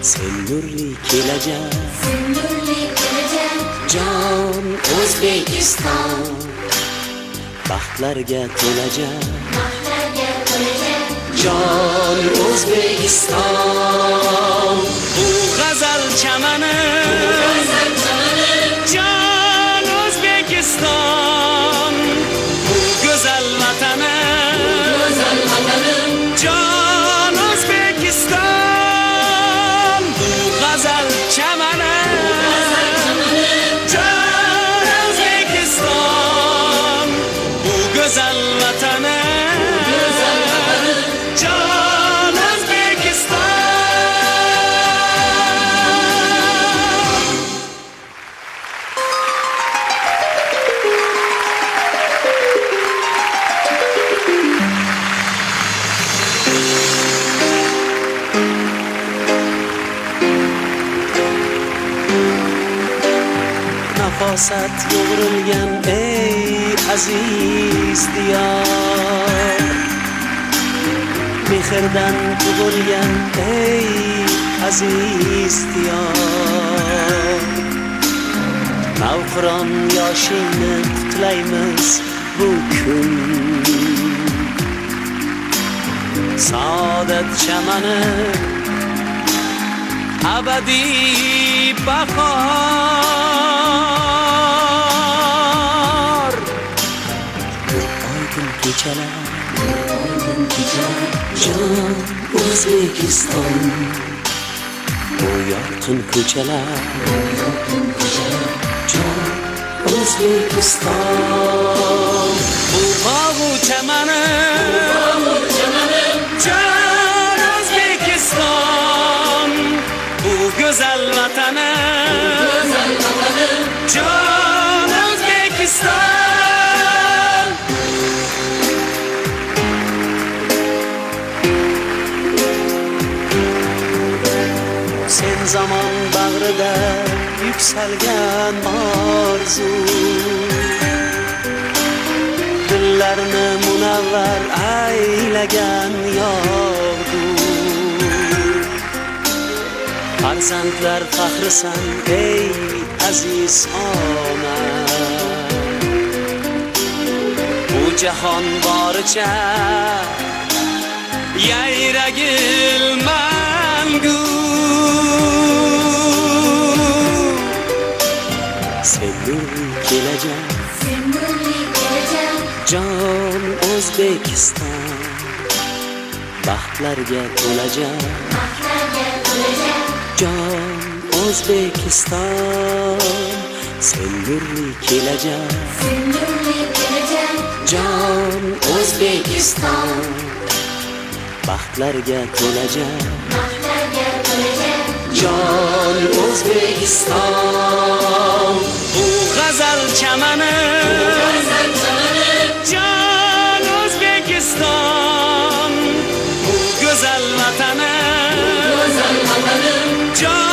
sen nurli kelajak, jon O'zbekiston baxtlarga to'lajak, jon O'zbekiston. Bu g'azal chamani, jon O'zbekiston. Bu go'zal vatani, jon O'zbekiston. Bu g'azal chamani, jon O'zbekiston. Bu go'zal vatani, jon O'zbekiston. Nafosat yo'g'rilgan ey aziz diyor, mehrdan tug'ilgan ey aziz diyor. Navqiron yoshingni qutlaymiz bu kun, saodat chamani abadiy bahor. Oydin kechalar, jon O'zbekiston. Bu yorqin ko'chalar, jon O'zbekiston. Bu bog'u chamani, jon O'zbekiston. Bu go'zal vatani, jon O'zbekiston. Sen zamon bag'rida yuksalgan orzu, dillarni munavvar aylagan yog'du. Farzandlar faxrisan ey aziz ona, bu jahon boricha yayragil mangu. Sen nurli kelajak, jon O'zbekiston. Baxtlarga to'lajak, jon O'zbekiston. Sen nurli kelajak, jon O'zbekiston. Baxtlarga to'lajak, jon O'zbekiston. Bu g'azal chamani, jon O'zbekiston. Bu go'zal vatani, jon